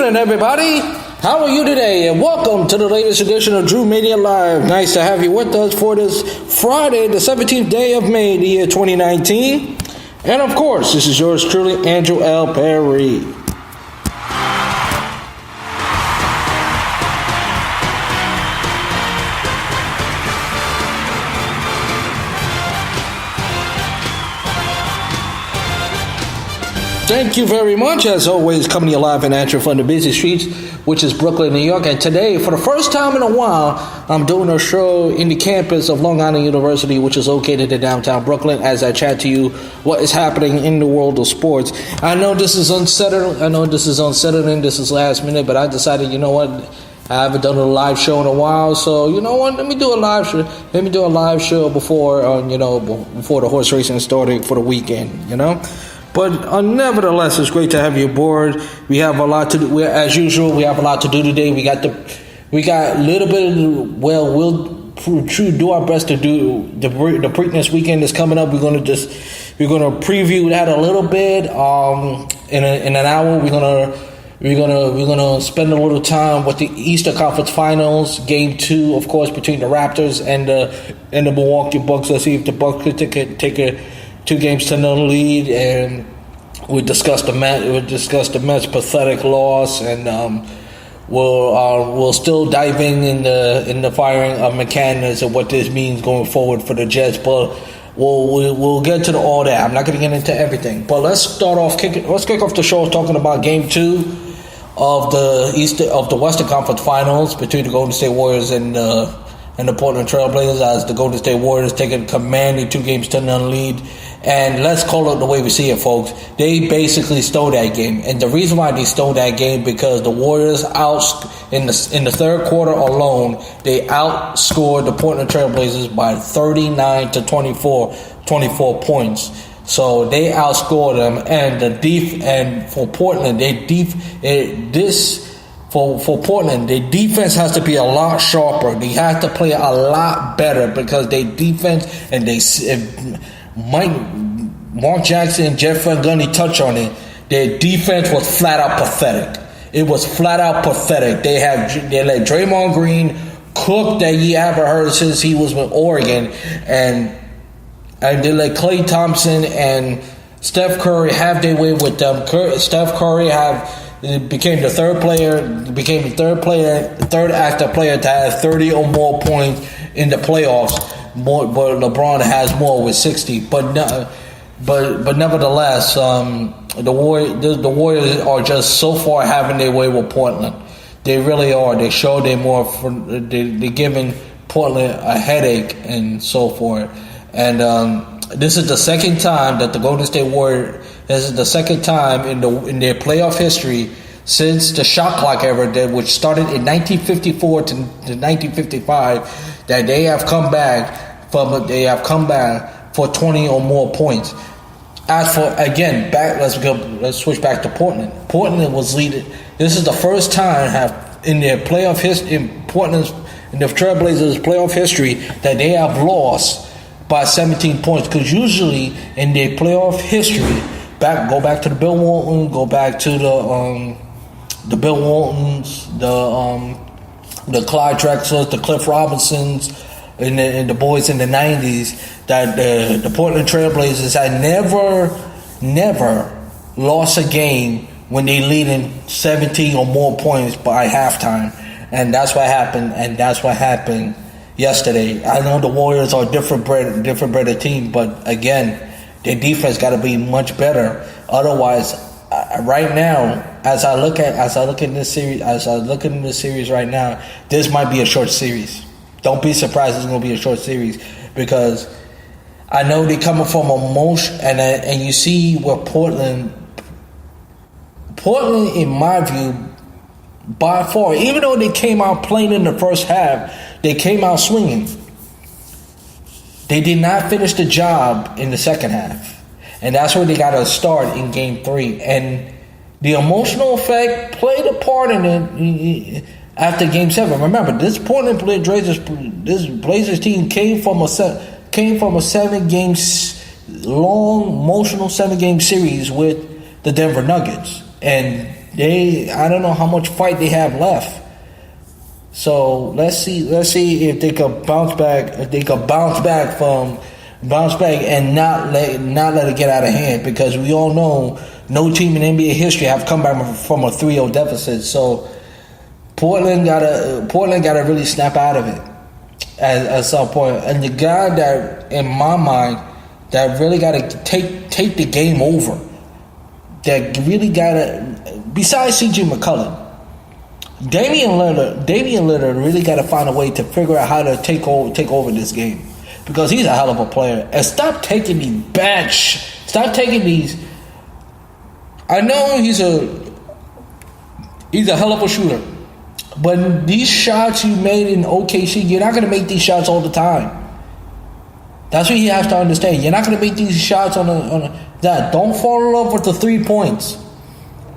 evening, everybody. How are you today? And welcome to the latest edition of Drew Media Live. Nice to have you with us for this Friday, the 17th day of May, the year 2019. And of course, this is yours truly, Andrew L. Perry. Thank you very much, as always, coming to you live and at you from the busy streets, which is Brooklyn, New York. And today, for the first time in a while, I'm doing a show in the campus of Long Island University, which is located in downtown Brooklyn, as I chat to you what is happening in the world of sports. I know this is unsettling. This is last minute, but I decided, you know what? I haven't done a live show in a while, so you know what? Let me do a live show. Before the horse racing started for the weekend. But nevertheless, it's great to have you aboard. We have a lot to do. As usual, we have a lot to do today. We got a little bit. We'll do our best to do the Preakness weekend is coming up. We're gonna preview that a little bit. In an hour, we're gonna spend a little time with the Eastern Conference Finals, Game 2, of course, between the Raptors and the Milwaukee Bucks. Let's see if the Bucks could take a 2-0 lead, and we discussed the Mets' pathetic loss, and we'll still dive in the firing of McCann and what this means going forward for the Jets. But we'll get to all that. I'm not going to get into everything, but let's kick off the show talking about Game 2 of the Western Conference Finals between the Golden State Warriors and the Portland Trail Blazers, as the Golden State Warriors taking commanding 2-0 lead. And let's call it the way we see it, folks. They basically stole that game. And the reason why they stole that game, because the Warriors in the third quarter alone, they outscored the Portland Trail Blazers by 39 to 24 points. So they outscored them. And for Portland, For Portland, their defense has to be a lot sharper. They have to play a lot better, because their defense Mark Jackson and Jeff Van Gundy touch on it. Their defense was flat out pathetic. It was flat out pathetic. They let Draymond Green cook that you haven't heard since he was with Oregon, and they let Klay Thompson and Steph Curry have their way with them. Steph Curry became the third active player to have 30 or more points in the playoffs. But LeBron has more with 60. But nevertheless, the Warriors are just so far having their way with Portland. They really are. They show they're giving Portland a headache and so forth. And this is the second time that the Golden State Warriors. This is the second time in their playoff history since the shot clock era, which started in 1954 to 1955, that they have come back for 20 or more points. As for let's switch back to Portland. Portland was leading. This is the first time in their playoff history in the Trailblazers playoff history that they have lost by 17 points. Because usually in their playoff history, go back to the Bill Walton, go back to the Bill Waltons, the Clyde Drexlers, the Cliff Robinsons, and the boys in the 90s, that the Portland Trailblazers had never lost a game when they lead in 17 or more points by halftime. And that's what happened yesterday. I know the Warriors are a different breed team, but again, their defense got to be much better. Otherwise, right now, as I look in this series right now, this might be a short series. Don't be surprised it's going to be a short series, because I know they're coming from emotion, and you see where Portland, in my view, by far, even though they came out playing in the first half, they came out swinging. They did not finish the job in the second half, and that's where they got to start in Game 3. And the emotional effect played a part in it. After Game 7, remember, this Portland Blazers team came from a 7-game long, emotional 7-game series with the Denver Nuggets, and I don't know how much fight they have left. So let's see if they could bounce back. If they could bounce back and not let it get out of hand, because we all know no team in NBA history have come back from a 3-0 deficit. So Portland gotta really snap out of it at some point. And the guy that, in my mind, that really gotta take the game over, that really gotta, besides CJ McCollum, Damian Lillard really gotta find a way to figure out how to take over this game, because he's a hell of a player. And stop taking these I know he's a hell of a shooter, but these shots you made in OKC, you're not going to make these shots all the time. That's what he has to understand. You're not going to make these shots on that. Don't fall in love with the 3 points.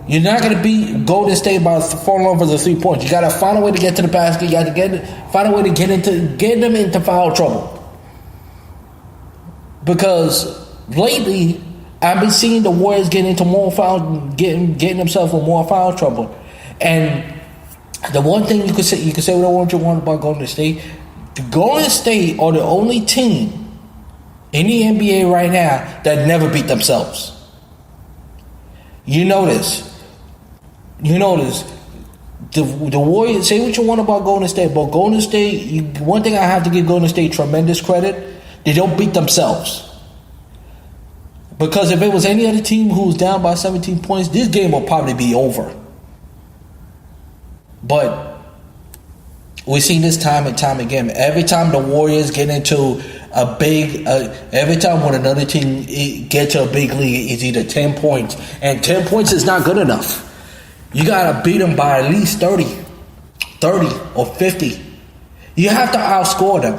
You're not going to beat Golden State by falling in love with the 3 points. You got to find a way to get to the basket. You got to find a way to get them into foul trouble. Because lately, I've been seeing the Warriors getting getting themselves in more foul trouble. And the one thing you can say what you want about Golden State. The Golden State are the only team in the NBA right now that never beat themselves. You notice the Warriors. Say what you want about Golden State, but Golden State. One thing I have to give Golden State tremendous credit: they don't beat themselves. Because if it was any other team who was down by 17 points, this game will probably be over. But we've seen this time and time again. Every time the Warriors get into every time when another team get to a big league, it's either 10 points. And 10 points is not good enough. You got to beat them by at least 30 or 50. You have to outscore them.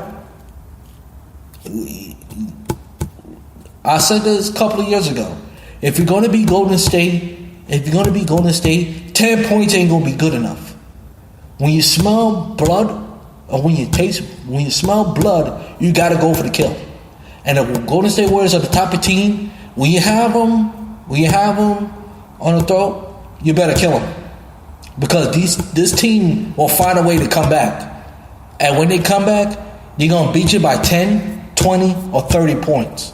I said this a couple of years ago. If you're going to be Golden State, 10 points ain't going to be good enough. When you smell blood, or when you smell blood, you got to go for the kill. And the Golden State Warriors are the type of team, when you have them on the throat, you better kill them. Because this team will find a way to come back. And when they come back, they're going to beat you by 10, 20, or 30 points.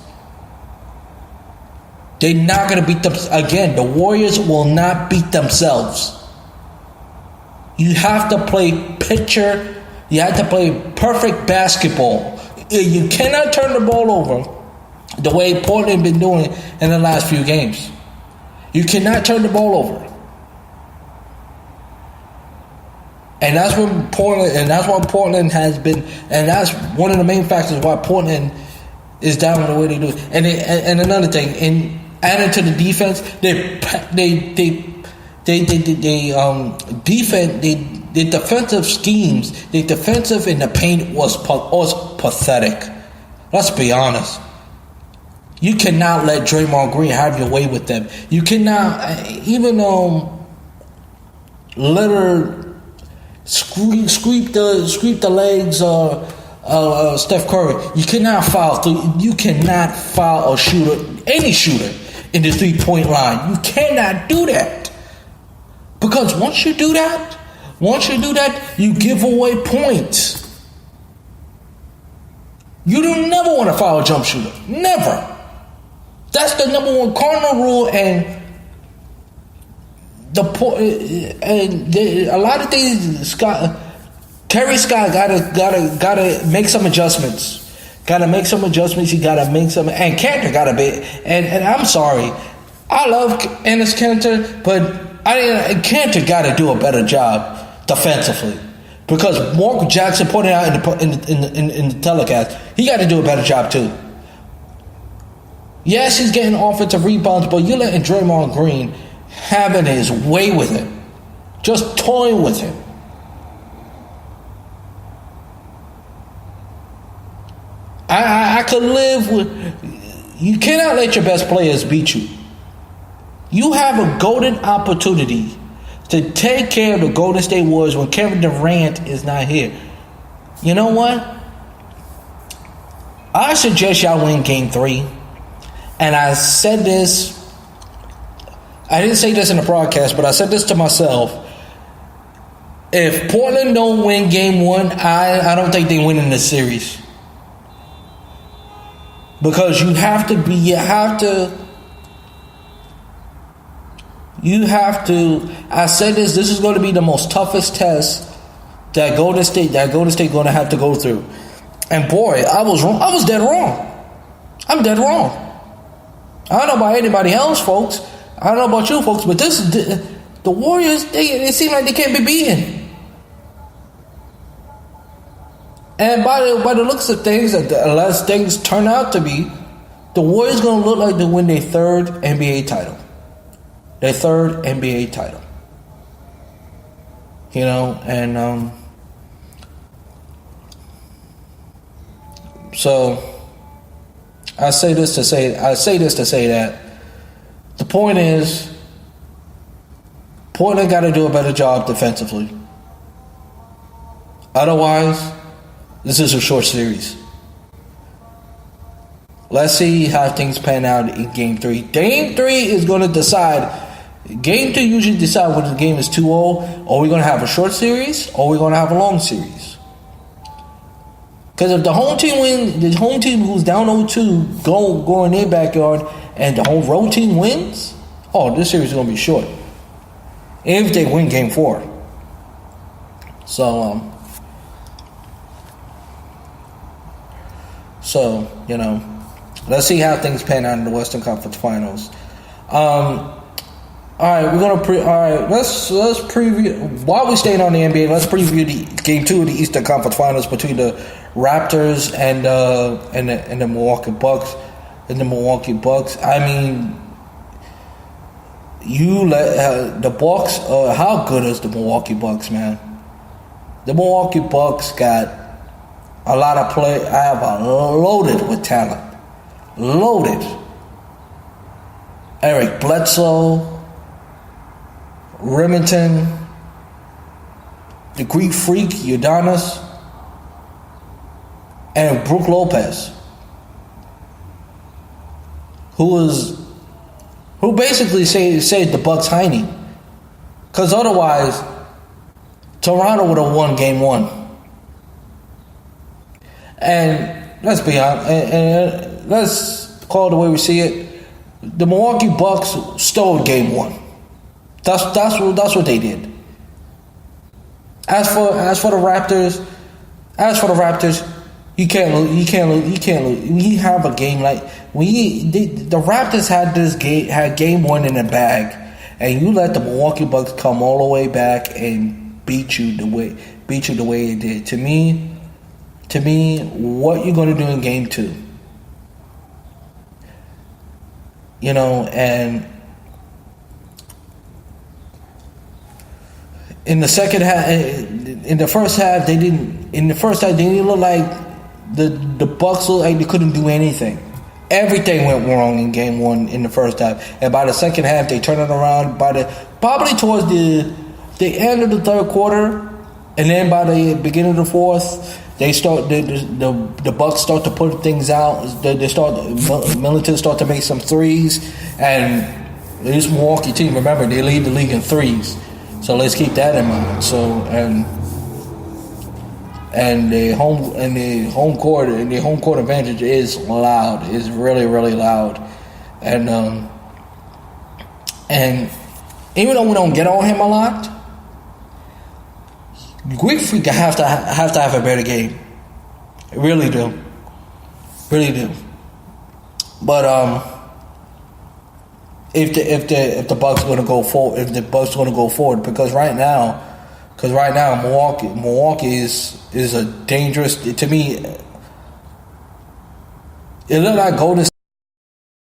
They're not going to beat them. Again, the Warriors will not beat themselves. You have to play you have to play perfect basketball. You cannot turn the ball over the way Portland been doing in the last few games. You cannot turn the ball over. And that's what Portland has been, and that's one of the main factors why Portland is down the way they do. And another thing, adding to the defense, the defensive schemes, the defensive in the paint was pathetic. Let's be honest. You cannot let Draymond Green have your way with them. You cannot, even Lillard sweep the legs Steph Curry. You cannot foul a shooter, any shooter, in the 3-point line. You cannot do that. Because once you do that, you give away points. You don't never want to foul a jump shooter. Never. That's the number one cardinal rule, and a lot of things. Terry Scott gotta make some adjustments. Gotta make some adjustments. He gotta make some, and Cantor gotta be. And I'm sorry, I love Enes Kanter, but Cantor gotta do a better job defensively, because Mark Jackson pointed out in the telecast, he got to do a better job too. Yes, he's getting offensive rebounds, but you're letting Draymond Green having his way with him, just toying with him. I could live with. You cannot let your best players beat you. You have a golden opportunity to take care of the Golden State Warriors when Kevin Durant is not here. You know what? I suggest y'all win Game 3. And I said this I didn't say this in the broadcast, but I said this to myself. If Portland don't win game one, I don't think they win in this series. Because you have to, I said this is going to be the most toughest test that Golden State going to have to go through. And boy, I was wrong. I was dead wrong. I'm dead wrong. I don't know about anybody else, folks. I don't know about you, folks, but the Warriors, it seem like they can't be beaten. And by the looks of things, unless things turn out to be, the Warriors going to look like they win their third NBA title. Their third NBA title. You know, and so I say this to say that the point is Portland got to do a better job defensively. Otherwise, this is a short series. Let's see how things pan out in Game 3. Game 3 is going to decide. Game 2 usually decide whether the game is 2-0. Are we going to have a short series or are we going to have a long series? Because if the home team wins, the home team who's down 0-2 go in their backyard and the home road team wins, this series is going to be short. If they win Game 4. So, you know, let's see how things pan out in the Western Conference Finals. All right, let's preview. While we staying on the NBA, let's preview the Game 2 of the Eastern Conference Finals between the Raptors and the Milwaukee Bucks. I mean, the Bucks. How good is the Milwaukee Bucks, man? The Milwaukee Bucks got a lot of play. I have loaded with talent. Loaded. Eric Bledsoe, Remington, the Greek Freak, Udonis, and Brook Lopez, who basically saved the Bucks' hiney. Because otherwise, Toronto would have won Game 1. And let's be honest, and let's call it the way we see it. The Milwaukee Bucks stole Game 1. That's what they did. As for the Raptors, you can't lose. We have a game like the Raptors had Game 1 in the bag, and you let the Milwaukee Bucks come all the way back and beat you the way it did. To me, what you're going to do in Game 2? You know, and in the second half, in the first half, they didn't look like the Bucks looked like they couldn't do anything. Everything went wrong in Game 1 in the first half, and by the second half, they turned it around. Probably towards the end of the third quarter, and then by the beginning of the fourth, the Bucks start to put things out. Middleton start to make some threes, and this Milwaukee team, remember, they lead the league in threes. So let's keep that in mind. So and the home court advantage is loud. It's really, really loud. And even though we don't get on him a lot, Greek Freak have to have a better game. Really do. But if the Bucks going to go forward, because right now Milwaukee is a dangerous, to me. It looked like Golden